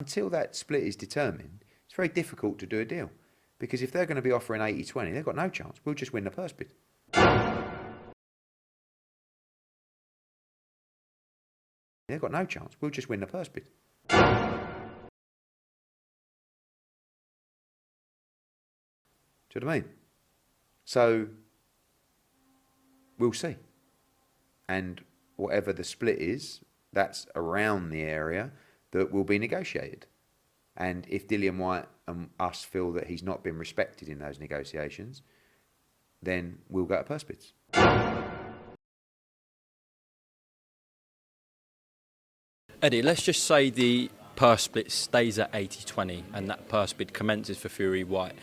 until that split is determined, it's very difficult to do a deal. Because if they're going to be offering 80-20, they've got no chance. We'll just win the purse bid. They've got no chance. We'll just win the purse bid. Do you know what I mean? So, we'll see. And whatever the split is, that's around the area that will be negotiated. And if Dillian Whyte and us feel that he's not been respected in those negotiations, then we'll go to purse bids. Eddie, let's just say the purse split stays at 80-20 and that purse bid commences for Fury Whyte.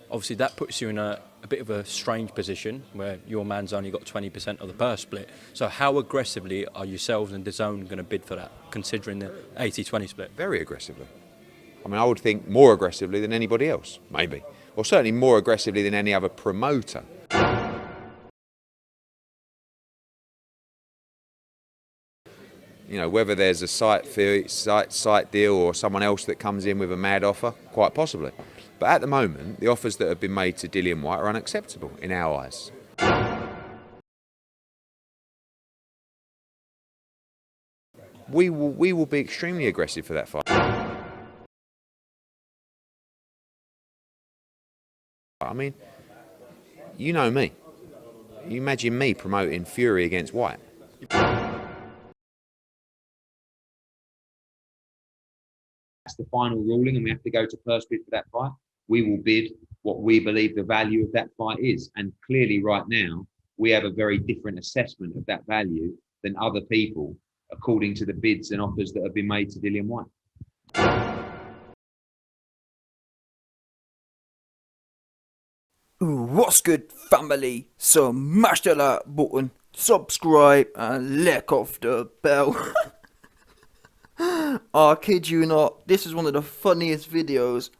Obviously, that puts you in a bit of a strange position where your man's only got 20% of the purse split. So how aggressively are yourselves and DAZN going to bid for that, considering the 80-20 split? Very aggressively. I mean, I would think more aggressively than anybody else, maybe. Or certainly more aggressively than any other promoter. You know, whether there's a site deal or someone else that comes in with a mad offer, quite possibly. But at the moment, the offers that have been made to Dillian Whyte are unacceptable in our eyes. We will be extremely aggressive for that fight. I mean, you know me. You imagine me promoting Fury against Whyte. That's the final ruling and we have to go to purse bid for that fight. We will bid what we believe the value of that fight is. And clearly right now, we have a very different assessment of that value than other people, according to the bids and offers that have been made to Dillian Whyte. Ooh, what's good, family? So mash that like button, subscribe, and lick off the bell. I kid you not, this is one of the funniest videos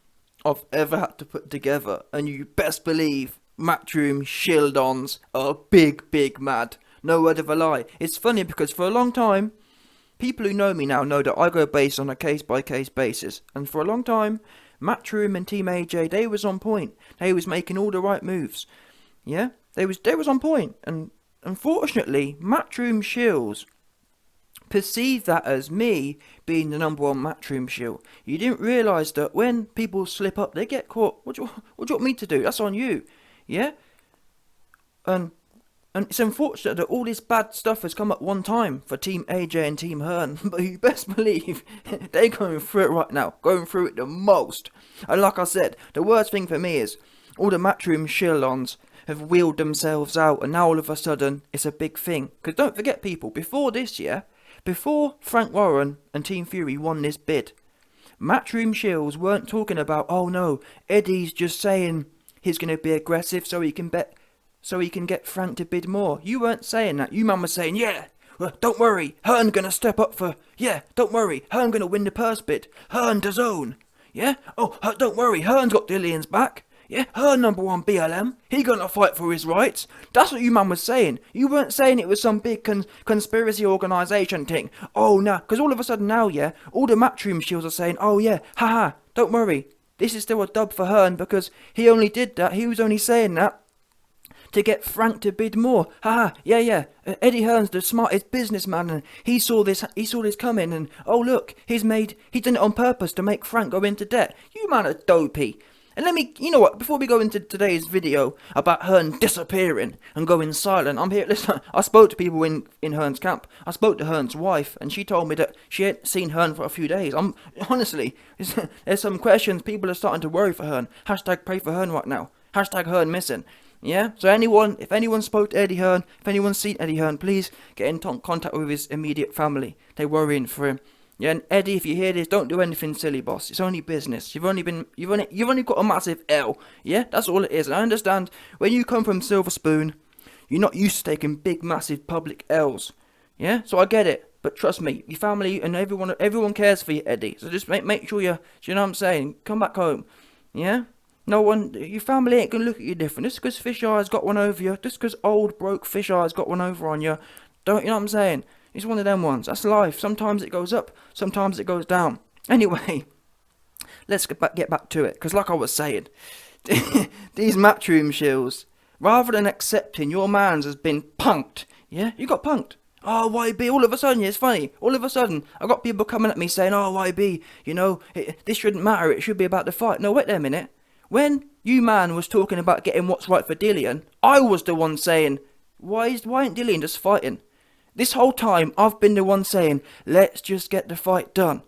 I've ever had to put together, and you best believe Matchroom shield-ons are big mad. No word of a lie. It's funny because for a long time, people who know me now know that I go based on a case-by-case basis, and for a long time, Matchroom and Team AJ, they was on point. They was making all the right moves. Yeah, they was on point, and unfortunately, Matchroom shills perceive that as me being the number one Matchroom shield. You didn't realise that when people slip up, they get caught. What do you want me to do? That's on you. Yeah? And it's unfortunate that all this bad stuff has come at one time for Team AJ and Team Hearn. But you best believe they're going through it right now. Going through it the most. And like I said, the worst thing for me is all the Matchroom shield-ons have wheeled themselves out. And now all of a sudden, it's a big thing. Because don't forget, people, before this year, before Frank Warren and Team Fury won this bid, Matchroom shills weren't talking about, oh no, Eddie's just saying he's going to be aggressive so he can get Frank to bid more. You weren't saying that. You man was saying, yeah, well, don't worry, Hearn going to step up for, yeah, don't worry, Hearn going to win the purse bid. Hearn DAZN. Yeah? Oh, don't worry, Hearn's got Dillian's back. Yeah, Hearn number one BLM. He gonna fight for his rights. That's what you man was saying. You weren't saying it was some big conspiracy organisation thing. Oh, no, because all of a sudden now, yeah, all the Matchroom shields are saying, oh yeah, haha, don't worry. This is still a dub for Hearn because he only did that. He was only saying that to get Frank to bid more. Haha, yeah. Eddie Hearn's the smartest businessman and he saw this coming and oh look, he done it on purpose to make Frank go into debt. You man are dopey. And you know what, before we go into today's video about Hearn disappearing and going silent, I'm here, listen, I spoke to people in Hearn's camp. I spoke to Hearn's wife, and she told me that she hadn't seen Hearn for a few days. Honestly, there's some questions, people are starting to worry for Hearn. Hashtag pray for Hearn right now. Hashtag Hearn missing. Yeah, so if anyone spoke to Eddie Hearn, if anyone's seen Eddie Hearn, please get in contact with his immediate family. They're worrying for him. Yeah, and Eddie, if you hear this, don't do anything silly, boss. It's only business. You've only got a massive L. Yeah, that's all it is. And I understand when you come from Silver Spoon, you're not used to taking big, massive public L's. Yeah, so I get it. But trust me, your family and everyone cares for you, Eddie. So just make sure you know what I'm saying. Come back home. Yeah. No one, your family ain't gonna look at you different. Just because Fish Eye's got one over you, just because old broke Fish Eye's got one over on you, you know what I'm saying? It's one of them ones. That's life. Sometimes it goes up, sometimes it goes down. Anyway, let's get back to it. Because like I was saying, these Matchroom shills, rather than accepting your man's has been punked, yeah, you got punked. Oh, YB, all of a sudden, yeah, it's funny. All of a sudden, I got people coming at me saying, oh, YB, you know, this shouldn't matter. It should be about the fight. No, wait there a minute. When you man was talking about getting what's right for Dillian, I was the one saying, why ain't Dillian just fighting? This whole time, I've been the one saying, let's just get the fight done.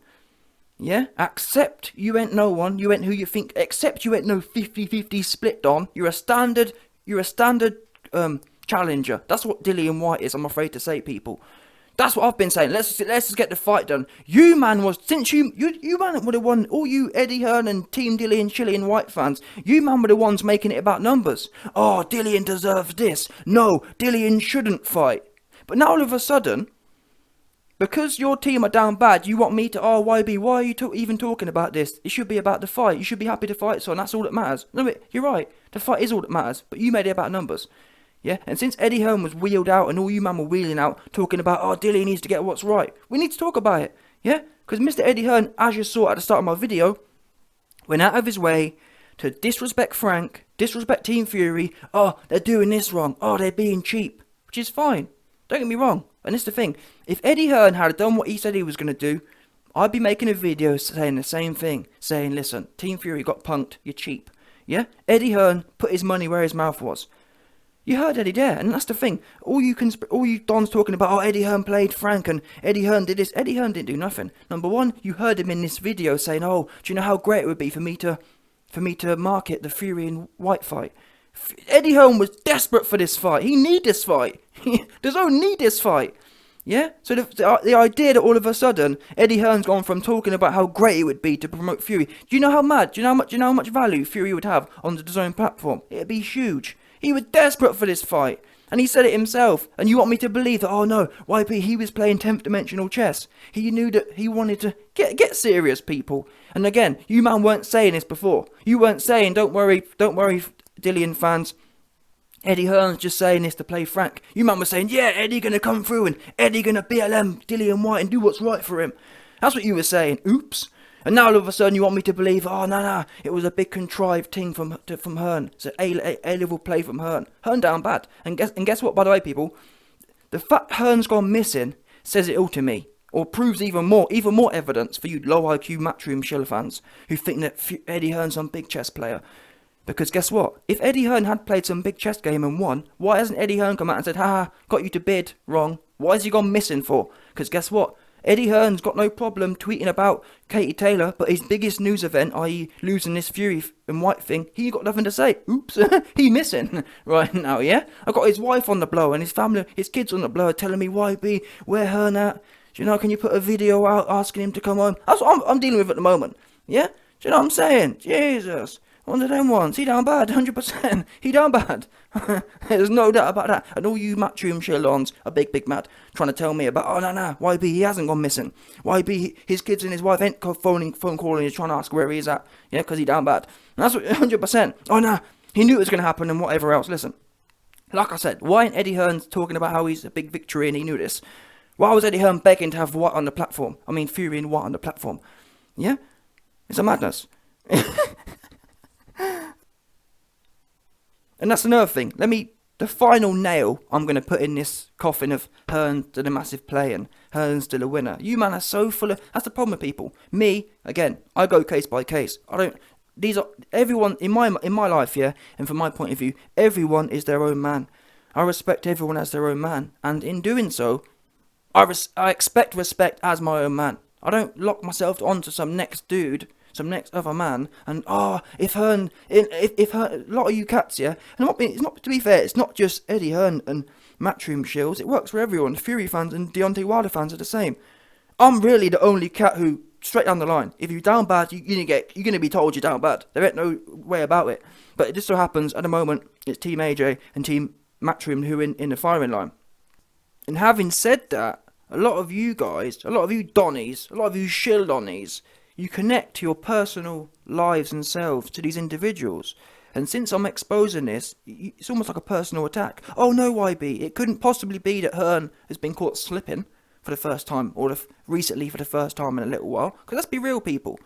Yeah? Accept you ain't no one, you ain't who you think, accept you ain't no 50-50 split on. You're a standard challenger. That's what Dillian Whyte is, I'm afraid to say, people. That's what I've been saying. Let's just get the fight done. You man was, since you man would have won, all you Eddie Hearn and Team Dillian, Chile and Whyte fans, you man were the ones making it about numbers. Oh, Dillian deserves this. No, Dillian shouldn't fight. But now all of a sudden, because your team are down bad, you want me to, oh, YB, why are you even talking about this? It should be about the fight. You should be happy to fight, son. That's all that matters. No, wait, you're right. The fight is all that matters. But you made it about numbers. Yeah, and since Eddie Hearn was wheeled out and all you man were wheeling out, talking about, oh, Dillian needs to get what's right, we need to talk about it, yeah? Because Mr. Eddie Hearn, as you saw at the start of my video, went out of his way to disrespect Frank, disrespect Team Fury, oh, they're doing this wrong, oh, they're being cheap, which is fine, don't get me wrong, and it's the thing, if Eddie Hearn had done what he said he was going to do, I'd be making a video saying the same thing, saying, listen, Team Fury got punked, you're cheap, yeah? Eddie Hearn put his money where his mouth was. You heard Eddie there, and that's the thing. All you dons talking about, oh, Eddie Hearn played Frank, and Eddie Hearn did this. Eddie Hearn didn't do nothing. Number one, you heard him in this video saying, oh, do you know how great it would be for me to market the Fury and Whyte fight? Eddie Hearn was desperate for this fight. He need this fight. DAZN need this fight. Yeah? So the idea that all of a sudden, Eddie Hearn's gone from talking about how great it would be to promote Fury. Do you know how mad? Do you know how much value Fury would have on the DAZN platform? It'd be huge. He was desperate for this fight, and he said it himself, and you want me to believe that, oh no, YP, he was playing 10th dimensional chess. He knew that he wanted to get serious, people. And again, you man weren't saying this before. You weren't saying, don't worry, Dillian fans, Eddie Hearn's just saying this to play Frank. You man was saying, yeah, Eddie gonna come through, and Eddie gonna BLM Dillian Whyte and do what's right for him. That's what you were saying, oops. And now all of a sudden you want me to believe, oh no, it was a big contrived thing from Hearn. It's an A-level play from Hearn. Hearn down bad. And guess what, by the way, people? The fact Hearn's gone missing says it all to me. Or proves even more evidence for you low IQ Matchroom shill fans who think that Eddie Hearn's some big chess player. Because guess what? If Eddie Hearn had played some big chess game and won, why hasn't Eddie Hearn come out and said, haha, got you to bid, wrong. Why has he gone missing for? Because guess what? Eddie Hearn's got no problem tweeting about Katie Taylor, but his biggest news event, i.e. losing this Fury and Whyte thing, he got nothing to say. Oops, he missing right now, yeah? I got his wife on the blower and his family, his kids on the blower telling me, YB, where Hearn at? Do you know, can you put a video out asking him to come home? That's what I'm dealing with at the moment, yeah? Do you know what I'm saying? Jesus. One of them ones. He down bad, 100%. He down bad. There's no doubt about that. And all you Matchroom shillons are big mad, trying to tell me about, oh no, YB, he hasn't gone missing. YB, his kids and his wife ain't phone calling, he's trying to ask where he is at. Yeah, because he down bad. And that's what, 100%. Oh no, he knew it was going to happen and whatever else. Listen, like I said, why ain't Eddie Hearn talking about how he's a big victory and he knew this? Why was Eddie Hearn begging to have Whyte on the platform? I mean, Fury and Whyte on the platform. Yeah? It's a madness. And that's another thing. The final nail I'm going to put in this coffin of Hearn to the massive play and Hearn's still a winner. You man are so full of, that's the problem with people. Me, again, I go case by case. Everyone in my life, yeah, and from my point of view, everyone is their own man. I respect everyone as their own man. And in doing so, I expect respect as my own man. I don't lock myself onto some next dude, some next other man, and if Hearn, a lot of you cats, yeah, and it's not, to be fair, it's not just Eddie Hearn and Matchroom shills, it works for everyone. Fury fans and Deontay Wilder fans are the same. I'm really the only cat who, straight down the line, if you're down bad, you're going to be told you're down bad. There ain't no way about it. But it just so happens, at the moment, it's Team AJ and Team Matchroom who are in the firing line. And having said that, a lot of you guys, a lot of you Donnies, a lot of you shill Donnies, you connect your personal lives and selves to these individuals. And since I'm exposing this, it's almost like a personal attack. Oh no, YB, it couldn't possibly be that Hearn has been caught slipping for the first time, or recently for the first time in a little while. Because let's be real, people.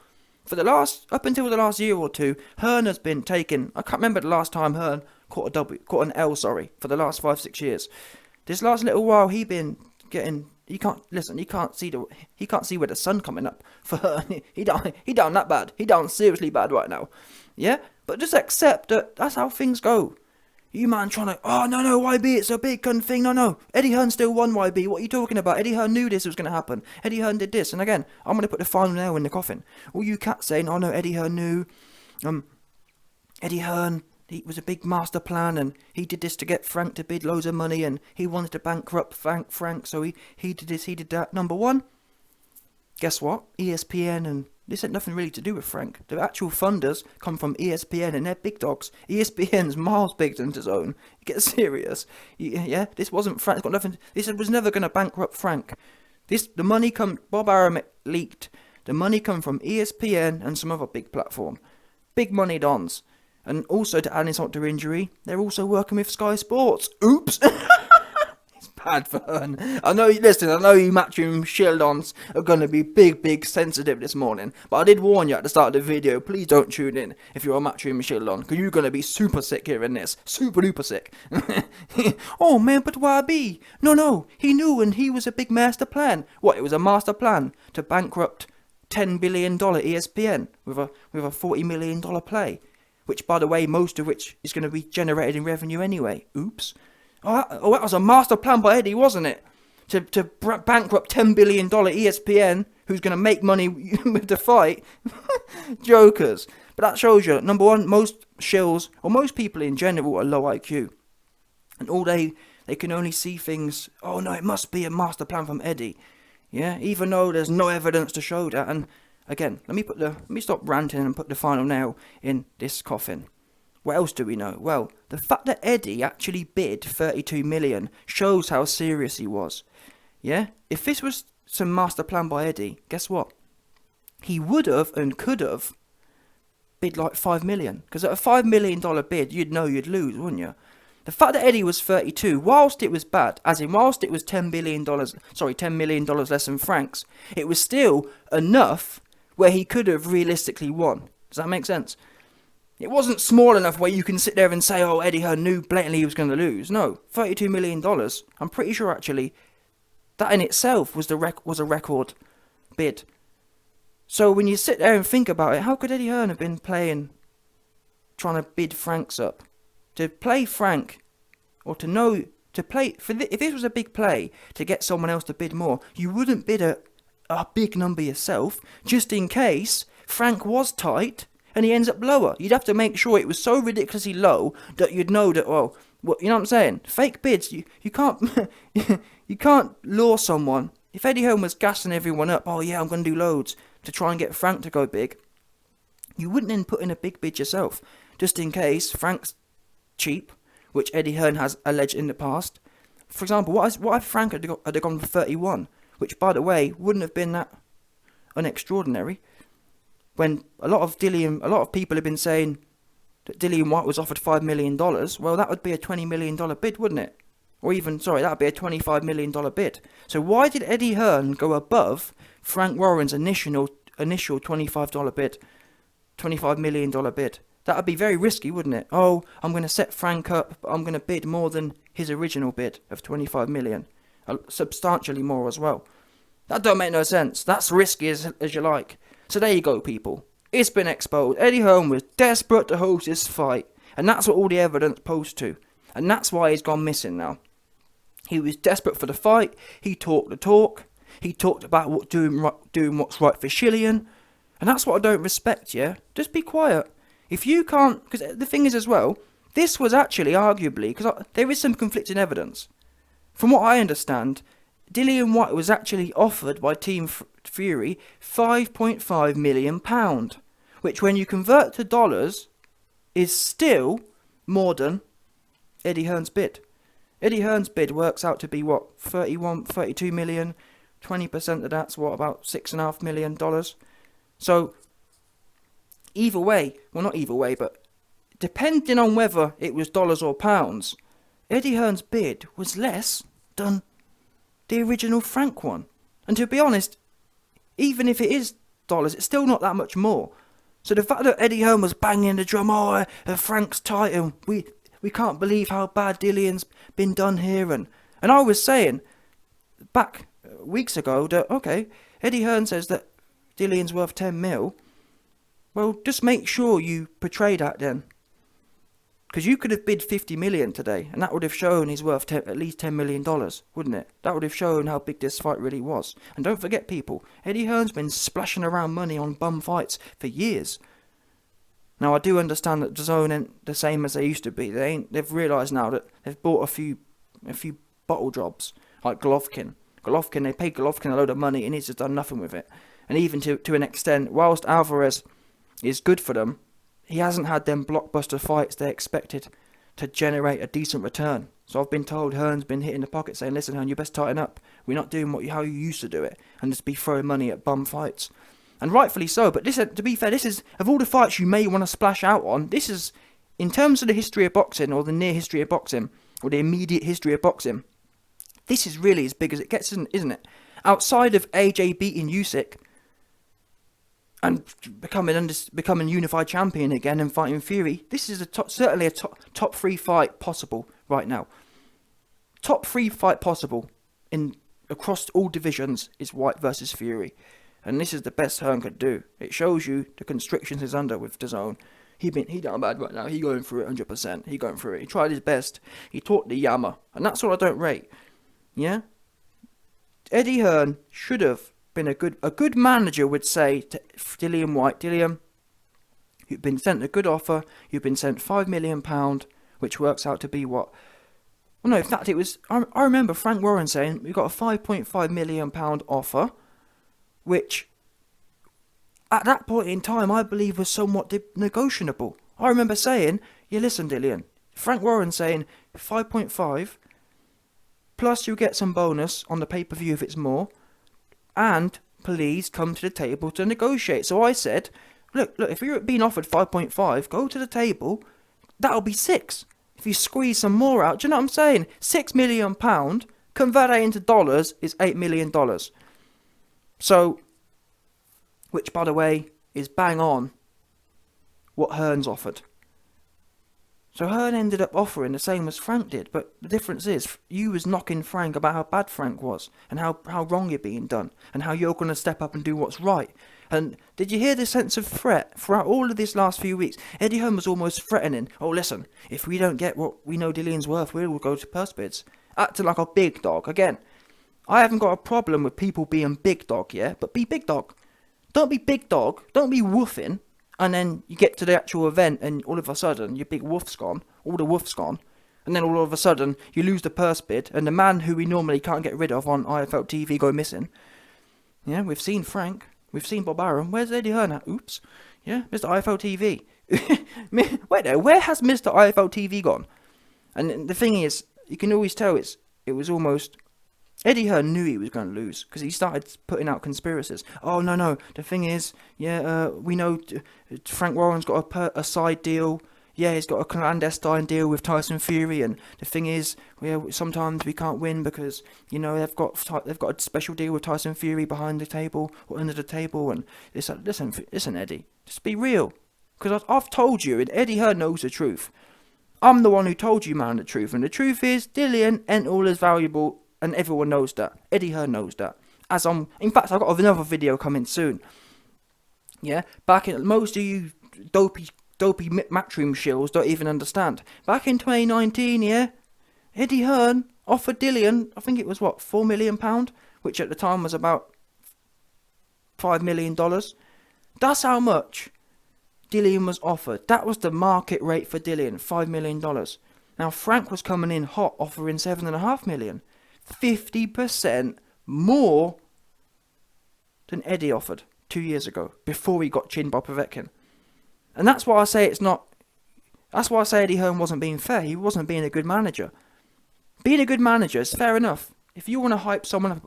Up until the last year or two, Hearn has been taking. I can't remember the last time Hearn caught an L. For the last 5-6 years. This last little while, he been getting. He can't listen. He can't see where the sun coming up for Hearn. He down that bad. He down seriously bad right now. Yeah, but just accept that that's how things go. You man trying to, oh no, YB, it's a big gun thing. No, Eddie Hearn still won, YB. What are you talking about? Eddie Hearn knew this was going to happen. Eddie Hearn did this. And again, I'm going to put the final nail in the coffin. All you cats saying, oh no, Eddie Hearn knew. Eddie Hearn, it was a big master plan, and he did this to get Frank to bid loads of money, and he wanted to bankrupt Frank, so he did this, he did that. Number one, guess what? ESPN, and this had nothing really to do with Frank. The actual funders come from ESPN, and they're big dogs. ESPN's miles bigger than DAZN. Get serious. Yeah, this wasn't Frank. It's got nothing. This was never going to bankrupt Frank. The money come. Bob Arum leaked. The money come from ESPN and some other big platform. Big money dons. And also, to add insult to injury, they're also working with Sky Sports. Oops. It's bad for Hearn. I know you Matchroom shield-ons are going to be big sensitive this morning. But I did warn you at the start of the video, please don't tune in if you're a Matchroom shield-on. Because you're going to be super sick hearing this. Super duper sick. Oh man, but YB? No. He knew, and he was a big master plan. What, it was a master plan to bankrupt $10 billion ESPN with a $40 million play. Which, by the way, most of which is going to be generated in revenue anyway. Oops. Oh, that was a master plan by Eddie, wasn't it? To bankrupt $10 billion ESPN, who's going to make money with the fight. Jokers. But that shows you, number one, most shills, or most people in general, are low IQ. And all they can only see things, oh no, it must be a master plan from Eddie. Yeah, even though there's no evidence to show that. And again, let me stop ranting and put the final nail in this coffin. What else do we know? Well, the fact that Eddie actually bid 32 million shows how serious he was. Yeah? If this was some master plan by Eddie, guess what? He would have and could have bid like 5 million. Because at a $5 million bid, you'd know you'd lose, wouldn't you? The fact that Eddie was 32, whilst it was bad, as in whilst it was $10 million less than Frank's, it was still enough where he could have realistically won. Does that make sense? It wasn't small enough where you can sit there and say, oh, Eddie Hearn knew blatantly he was going to lose. No, $32 million. I'm pretty sure, actually, that in itself was a record bid. So when you sit there and think about it, how could Eddie Hearn have been trying to bid Frank's up? To play Frank, or if this was a big play to get someone else to bid more, you wouldn't bid a big number yourself, just in case Frank was tight and he ends up lower. You'd have to make sure it was so ridiculously low that you'd know that, well, you know what I'm saying? Fake bids, you can't you can't lure someone. If Eddie Hearn was gassing everyone up, oh yeah, I'm going to do loads to try and get Frank to go big, you wouldn't then put in a big bid yourself, just in case Frank's cheap, which Eddie Hearn has alleged in the past. For example, what if Frank had gone for 31, which, by the way, wouldn't have been that unextraordinary, when a lot of people have been saying that Dillian Whyte was offered $5 million. Well, that would be a $20 million bid, wouldn't it? Or even, that would be a $25 million bid. So why did Eddie Hearn go above Frank Warren's initial $25 bid, $25 million bid? That would be very risky, wouldn't it? Oh, I'm going to set Frank up, but I'm going to bid more than his original bid of 25 million. Substantially more as well. That don't make no sense. That's risky as you like. So there you go, people. It's been exposed. Eddie Hearn was desperate to host this fight. And that's what all the evidence posts to. And that's why he's gone missing now. He was desperate for the fight. He talked the talk. He talked about doing what's right for Shillian. And that's what I don't respect, yeah? Just be quiet. If you can't, because the thing is as well, this was actually arguably, because there is some conflicting evidence. From what I understand, Dillian Whyte was actually offered by Team Fury £5.5 million, which when you convert to dollars, is still more than Eddie Hearn's bid. Eddie Hearn's bid works out to be what, 32 million, 20% of that's what, about $6.5 million. So, either way, well not either way, but depending on whether it was dollars or pounds, Eddie Hearn's bid was less than the original Frank one. And to be honest, even if it is it's still not that much more. So the fact that Eddie Hearn was banging the drum, Frank's tight, and we can't believe how bad Dillian's been done here, and I was saying back weeks ago that, okay, Eddie Hearn says that Dillian's worth 10 mil. Well, just make sure you portray that then. Because you could have bid 50 million today, and that would have shown he's worth at least $10 million, wouldn't it? That would have shown how big this fight really was. And don't forget, people, Eddie Hearn's been splashing around money on bum fights for years. Now, I do understand that DAZN ain't the same as they used to be. They've realised now that they've bought a few bottle jobs, like Golovkin. They paid Golovkin a load of money, and he's just done nothing with it. And even to an extent, whilst Alvarez is good for them, he hasn't had them blockbuster fights they expected to generate a decent return. So I've been told Hearn's been hitting the pocket saying, listen, Hearn, you best tighten up. We're not doing how you used to do it, and just be throwing money at bum fights. And rightfully so, but this, to be fair, this is, of all the fights you may want to splash out on, this is, in terms of the history of boxing, or the near history of boxing, or the immediate history of boxing, this is really as big as it gets, isn't it? Outside of AJ beating Usyk, and becoming unified champion again and fighting Fury, this is certainly a top 3 fight possible right now. Top 3 fight possible across all divisions is Whyte versus Fury, and this is the best Hearn could do. It shows you the constrictions he's under with DAZN. He down bad right now. He going through it 100%. He going through it. He tried his best. He taught the yammer, and that's what I don't rate. Yeah, Eddie Hearn should have been a good manager would say to Dillian Whyte, Dillian, you've been sent a good offer, you've been sent £5 million, which works out to be what? Well, no, in fact, it was, I remember Frank Warren saying, we got a £5.5 million offer, which, at that point in time, I believe was somewhat negotiable. I remember saying, yeah, listen, Dillian, Frank Warren saying 5.5, plus you get some bonus on the pay-per-view if it's more, and please come to the table to negotiate. So I said, look, if you're being offered 5.5, go to the table. That'll be 6. If you squeeze some more out, do you know what I'm saying? £6 million, convert that into dollars, is $8 million. So, which, by the way, is bang on what Hearn's offered. So Hearn ended up offering the same as Frank did, but the difference is, you was knocking Frank about how bad Frank was, and how wrong you're being done, and how you're going to step up and do what's right. And did you hear the sense of threat throughout all of this last few weeks? Eddie Hearn was almost threatening, oh listen, if we don't get what we know Dillian's worth, we will go to purse bids. Acting like a big dog. Again, I haven't got a problem with people being big dog, yeah? But be big dog. Don't be big dog, don't be woofing. And then you get to the actual event and all of a sudden your big woof's gone, all the woof's gone, and then all of a sudden you lose the purse bid and the man who we normally can't get rid of on IFL TV go missing. Yeah, we've seen Frank, we've seen Bob Arum, where's Eddie Hearn at? Oops. Yeah, Mr. IFL TV. Wait there, where has Mr. IFL TV gone? And the thing is, you can always tell it was almost... Eddie Hearn knew he was going to lose because he started putting out conspiracies. Oh, no, the thing is, we know Frank Warren's got a side deal. Yeah, he's got a clandestine deal with Tyson Fury, and the thing is, sometimes we can't win because, they've got a special deal with Tyson Fury behind the table or under the table, and listen, Eddie, just be real. Because I've told you, and Eddie Hearn knows the truth. I'm the one who told you, man, the truth, and the truth is, Dillian ain't all as valuable. And everyone knows that. Eddie Hearn knows that. In fact, I've got another video coming soon. Yeah, most of you dopey Matchroom shills don't even understand. Back in 2019, yeah, Eddie Hearn offered Dillian, I think it was £4 million, which at the time was about $5 million. That's how much Dillian was offered. That was the market rate for Dillian, $5 million. Now Frank was coming in hot, offering $7.5 million. 50% more than Eddie offered 2 years ago, before he got chinned by Povetkin. And that's why I say that's why I say Eddie Hearn wasn't being fair. He wasn't being a good manager. Being a good manager is fair enough. If you want to hype someone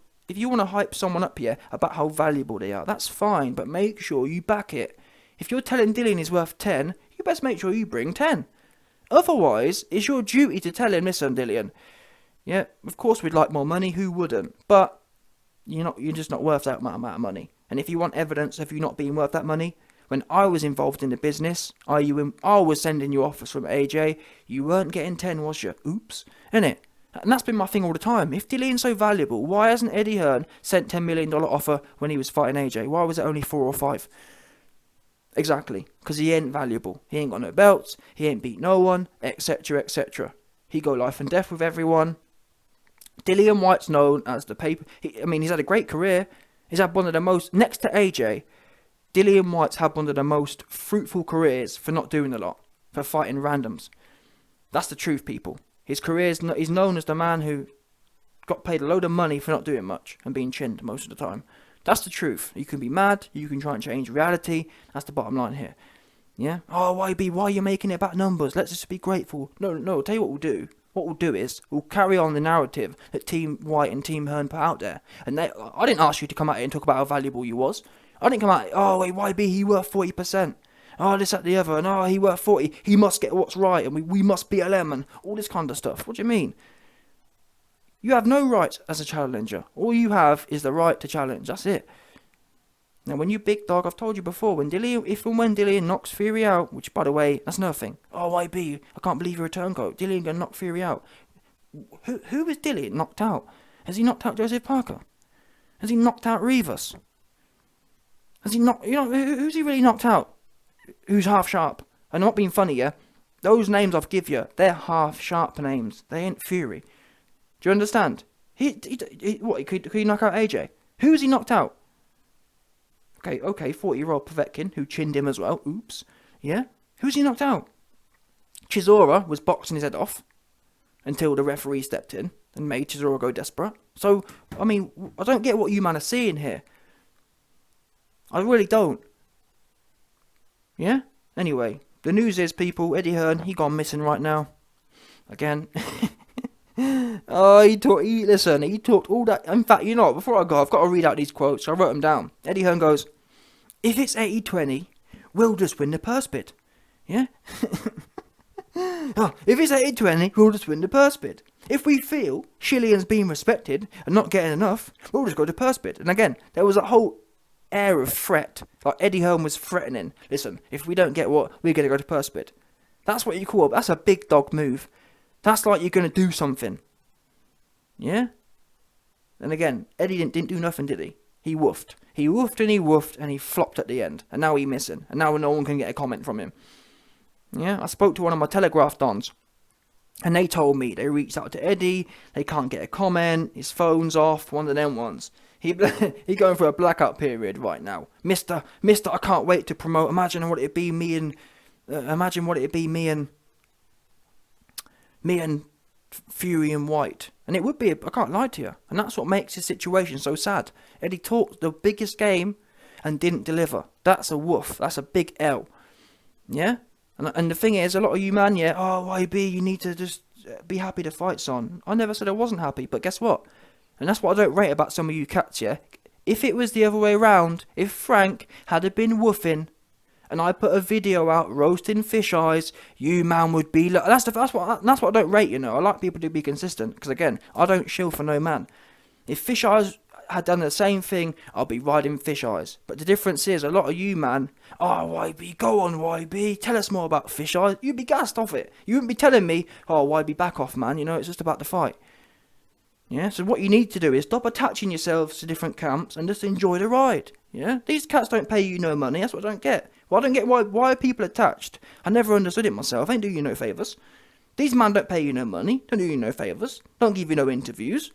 up here about how valuable they are, that's fine, but make sure you back it. If you're telling Dillian he's worth 10, you best make sure you bring 10. Otherwise, it's your duty to tell him, listen, Dillian, yeah, of course we'd like more money, who wouldn't? But you're just not worth that amount of money. And if you want evidence of you not being worth that money, when I was involved in the business, I was sending you offers from AJ, you weren't getting 10, was you? Oops. Innit? And that's been my thing all the time. If Dillian's so valuable, why hasn't Eddie Hearn sent $10 million offer when he was fighting AJ? Why was it only 4 or 5? Exactly. Because he ain't valuable. He ain't got no belts. He ain't beat no one, etc., etc. He go life and death with everyone. Dillian Whyte's known as the paper... he's had a great career. He's had one of the most... Next to AJ, Dillian Whyte's had one of the most fruitful careers for not doing a lot. For fighting randoms. That's the truth, people. His career he's known as the man who got paid a load of money for not doing much and being chinned most of the time. That's the truth. You can be mad, you can try and change reality. That's the bottom line here. Yeah? Oh, YB, why are you making it about numbers? Let's just be grateful. No, I'll tell you what we'll do. What we'll do is, we'll carry on the narrative that Team Whyte and Team Hearn put out there. And I didn't ask you to come out here and talk about how valuable you was. I didn't come out, oh, wait, YB, he worth 40%. Oh, this, that, the other, and oh, he worth 40. He must get what's right, and we must beat LM, and all this kind of stuff. What do you mean? You have no right as a challenger. All you have is the right to challenge. That's it. Now, when you big dog, I've told you before, when Dillian knocks Fury out, which, by the way, that's another thing. Oh, YB, I can't believe your return code. Dillian gonna knock Fury out. Who is Dillian knocked out? Has he knocked out Joseph Parker? Has he knocked out Rivas? Has he knocked... who's he really knocked out? Who's half sharp? And I'm not being funny, yeah? Those names I've give you, they're half sharp names. They ain't Fury. Do you understand? Could he knock out AJ? Who's he knocked out? Okay, 40-year-old Povetkin, who chinned him as well. Oops. Yeah? Who's he knocked out? Chisora was boxing his head off until the referee stepped in and made Chisora go desperate. So, I don't get what you man are seeing here. I really don't. Yeah? Anyway, the news is, people, Eddie Hearn, he gone missing right now. Again. Oh, he talked all that. In fact, before I go, I've got to read out these quotes. I wrote them down. Eddie Hearn goes, if it's 80-20, we'll just win the purse bid. Yeah? If it's 80-20, we'll just win the purse bid. If we feel Chilean's being respected and not getting enough, we'll just go to purse bid. And again, there was a whole air of threat. Like Eddie Hearn was threatening. Listen, if we don't get what, we're going to go to purse bid. That's what you call that's a big dog move. That's like you're going to do something. Yeah? And again, Eddie didn't do nothing, did he? He woofed. He woofed and he woofed and he flopped at the end. And now he's missing. And now no one can get a comment from him. Yeah? I spoke to one of my Telegraph dons. And they told me they reached out to Eddie. They can't get a comment. His phone's off. One of them ones. He going through a blackout period right now. Mister, I can't wait to promote. Imagine what it'd be me and Fury and Whyte. And it would be, I can't lie to you. And that's what makes his situation so sad. Eddie talked the biggest game and didn't deliver. That's a woof. That's a big L. Yeah? And the thing is, a lot of you man, yeah, oh, YB, you need to just be happy to fight Son. I never said I wasn't happy, but guess what? And that's what I don't rate about some of you cats, yeah? If it was the other way round, if Frank had been woofing, and I put a video out roasting fish eyes, you man would be... That's what I don't rate, I like people to be consistent, because again, I don't shill for no man. If fish eyes had done the same thing, I'll be riding fish eyes. But the difference is, a lot of you man, oh, YB, go on, YB, tell us more about fish eyes. You'd be gassed off it. You wouldn't be telling me, oh, YB, back off, man, it's just about the fight. Yeah, so what you need to do is stop attaching yourselves to different camps and just enjoy the ride. Yeah, these cats don't pay you no money. That's what I don't get. Well, I don't get why are people attached. I never understood it myself. I ain't do you no favours. These man don't pay you no money. Don't do you no favours. Don't give you no interviews.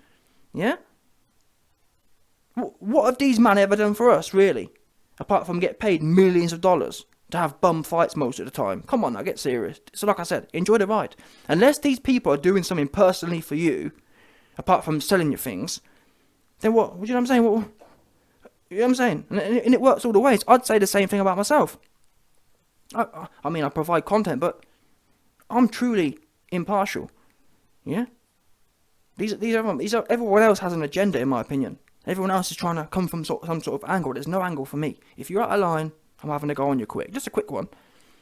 Yeah. What have these man ever done for us, really? Apart from get paid millions of dollars to have bum fights most of the time. Come on now, get serious. So like I said, enjoy the ride. Unless these people are doing something personally for you, apart from selling you things, then what? You know what I'm saying? You know what I'm saying? And it works all the ways. I'd say the same thing about myself. I provide content, but I'm truly impartial. Yeah? Everyone else has an agenda, in my opinion. Everyone else is trying to come from some sort of angle. There's no angle for me. If you're out of line, I'm having to go on you quick. Just a quick one.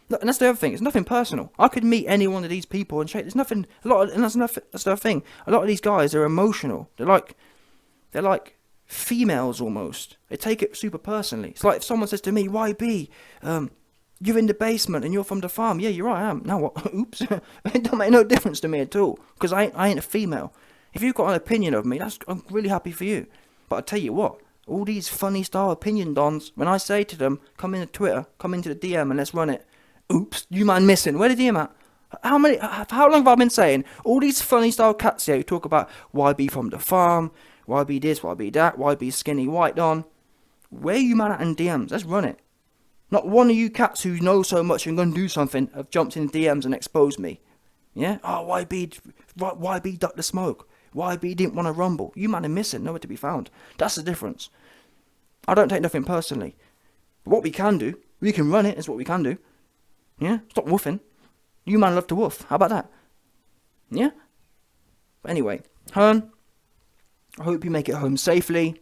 Look, and that's the other thing. It's nothing personal. I could meet any one of these people and shake. There's nothing. That's the other thing. A lot of these guys are emotional. They're like females almost. They take it super personally. It's like if someone says to me, YB, you're in the basement and you're from the farm. Yeah, you're right, I am. Now what? Oops. It don't make no difference to me at all, because I ain't a female. If you've got an opinion of me, I'm really happy for you. But I tell you what, all these funny style opinion dons, when I say to them, come into Twitter, come into the DM and let's run it. Oops, you man missing. Where the DM at? How long have I been saying? All these funny style cats here who talk about YB from the farm, YB this, YB that, YB skinny Whyte on. Where you man at in DMs? Let's run it. Not one of you cats who know so much and gonna do something have jumped in DMs and exposed me. Yeah? Oh, YB ducked the smoke. YB didn't want to rumble. You man are missing, nowhere to be found. That's the difference. I don't take nothing personally. But what we can do, we can run it, is what we can do. Yeah? Stop woofing. You man love to woof. How about that? Yeah? But anyway, Hearn, I hope you make it home safely.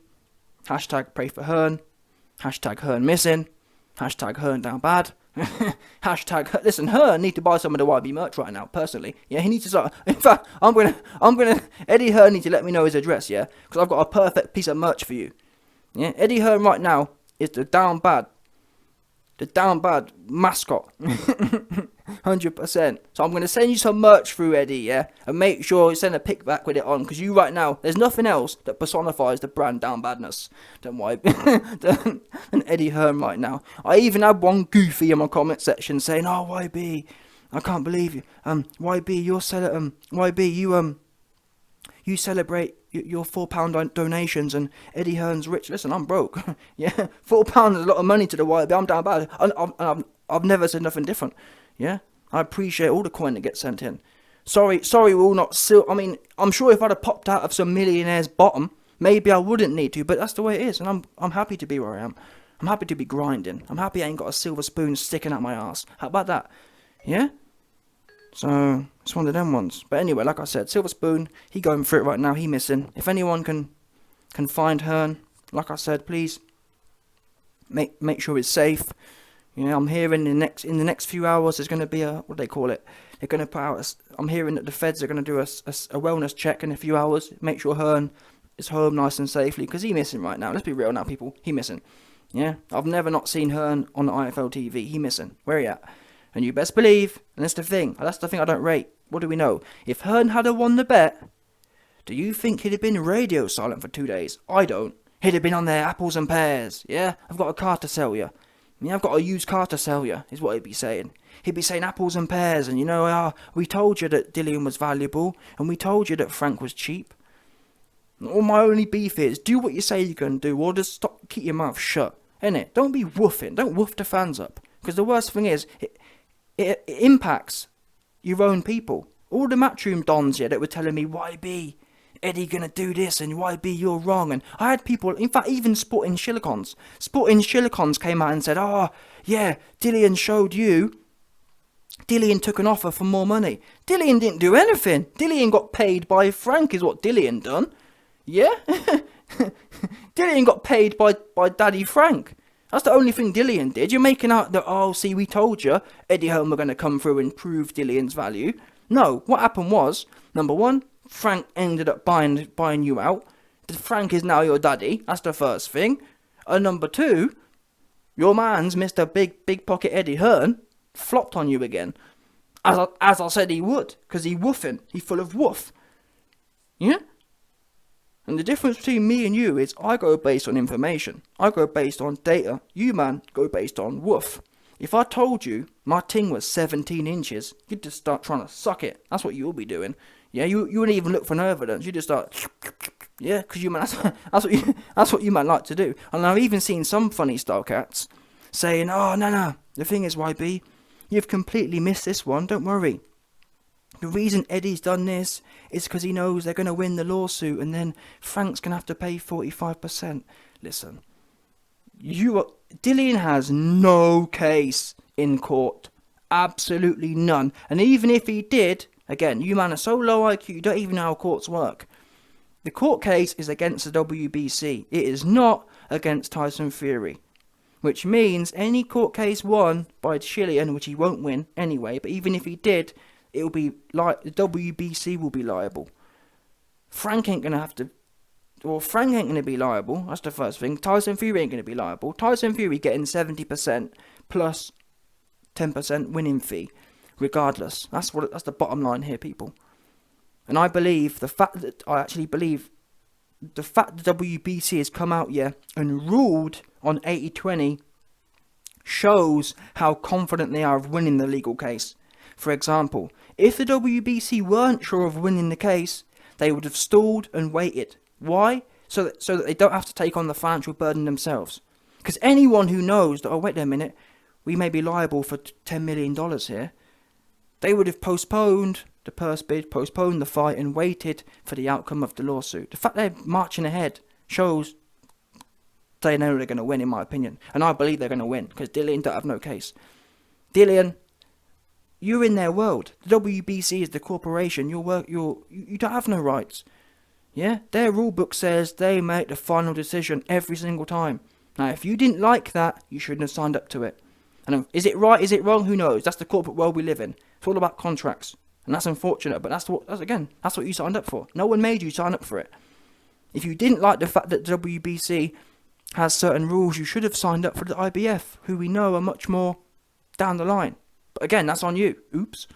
Hashtag pray for Hearn. Hashtag Hearn missing. Hashtag Hearn down bad. Hashtag, listen, Hearn need to buy some of the YB merch right now, personally. Yeah, he needs to start. In fact, I'm gonna, Eddie Hearn needs to let me know his address, yeah? Because I've got a perfect piece of merch for you. Yeah, Eddie Hearn right now is the down bad mascot. 100%. So I'm going to send you some merch through, Eddie, yeah? And make sure you send a pic back with it on, because you right now, there's nothing else that personifies the brand down badness than Eddie Hearn right now. I even had one goofy in my comment section saying, oh, YB, I can't believe you. YB, you celebrate your £4 donations and Eddie Hearn's rich. Listen, I'm broke. Yeah, £4 is a lot of money to the YB. I'm down bad. I've never said nothing different. Yeah, I appreciate all the coin that gets sent in. Sorry, we're all not I mean, I'm sure if I'd have popped out of some millionaire's bottom, maybe I wouldn't need to, but that's the way it is, and I'm happy to be where I am. I'm happy to be grinding. I'm happy I ain't got a silver spoon sticking out my ass. How about that? Yeah? So, it's one of them ones. But anyway, like I said, silver spoon, he going for it right now, he missing. If anyone can find Hearn, like I said, please make sure it's safe. You know, I'm hearing in the next few hours there's going to be a, what do they call it? They're going to put out I'm hearing that the feds are going to do a wellness check in a few hours. Make sure Hearn is home nice and safely, because he's missing right now. Let's be real now, people. He missing. Yeah? I've never not seen Hearn on the IFL TV. He missing. Where he at? And you best believe, and that's the thing I don't rate. What do we know? If Hearn had won the bet, do you think he'd have been radio silent for 2 days? I don't. He'd have been on there, apples and pears. Yeah? I've got a car to sell you. Yeah, I've got a used car to sell you, is what he'd be saying. He'd be saying apples and pears, and we told you that Dillian was valuable, and we told you that Frank was cheap. All my only beef is, do what you say you're going to do, or just keep your mouth shut, innit? Don't be woofing, don't woof the fans up. Because the worst thing is, it impacts your own people. All the Matchroom dons here that were telling me, YB, Eddie gonna do this, and YB, you're wrong. And I had people, in fact, even Sporting Shilicons came out and said, oh, yeah, Dillian showed you. Dillian took an offer for more money. Dillian didn't do anything. Dillian got paid by Frank, is what Dillian done. Yeah? Dillian got paid by Daddy Frank. That's the only thing Dillian did. You're making out that, oh, see, we told you Eddie Hearn were going to come through and prove Dillian's value. No, what happened was, number one, Frank ended up buying you out. Frank is now your daddy. That's the first thing. And number two, your man's Mr. Big Pocket Eddie Hearn flopped on you again. As I said he would, because he woofing. He full of woof. Yeah? And the difference between me and you is I go based on information. I go based on data. You, man, go based on woof. If I told you my ting was 17 inches, you'd just start trying to suck it. That's what you'll be doing. Yeah, you wouldn't even look for no evidence. You just start, yeah, because you man, that's what you man like to do. And I've even seen some funny style cats saying, oh, no, the thing is, YB, you've completely missed this one, don't worry. The reason Eddie's done this is because he knows they're going to win the lawsuit, and then Frank's going to have to pay 45%. Listen, Dillian has no case in court. Absolutely none. And even if he did, again, you man are so low IQ, you don't even know how courts work. The court case is against the WBC. It is not against Tyson Fury. Which means any court case won by Chilean, which he won't win anyway, but even if he did, it'll be like the WBC will be liable. Frank ain't gonna have to Well, Frank ain't going to be liable. That's the first thing. Tyson Fury ain't going to be liable. Tyson Fury getting 70% plus 10% winning fee, regardless. That's the bottom line here, people. And I believe the fact that the WBC has come out and ruled on 80-20 shows how confident they are of winning the legal case. For example, if the WBC weren't sure of winning the case, they would have stalled and waited. Why? So that they don't have to take on the financial burden themselves. Because anyone who knows that, oh, wait a minute, we may be liable for $10 million here, they would have postponed the purse bid, postponed the fight, and waited for the outcome of the lawsuit. The fact they're marching ahead shows they know they're going to win, in my opinion. And I believe they're going to win, because Dillian don't have no case. Dillian, you're in their world. The WBC is the corporation. You don't have no rights. Yeah? Their rule book says they make the final decision every single time. Now, if you didn't like that, you shouldn't have signed up to it. And is it right? Is it wrong? Who knows? That's the corporate world we live in. It's all about contracts. And that's unfortunate, but that's what you signed up for. No one made you sign up for it. If you didn't like the fact that the WBC has certain rules, you should have signed up for the IBF, who we know are much more down the line. But again, that's on you. Oops.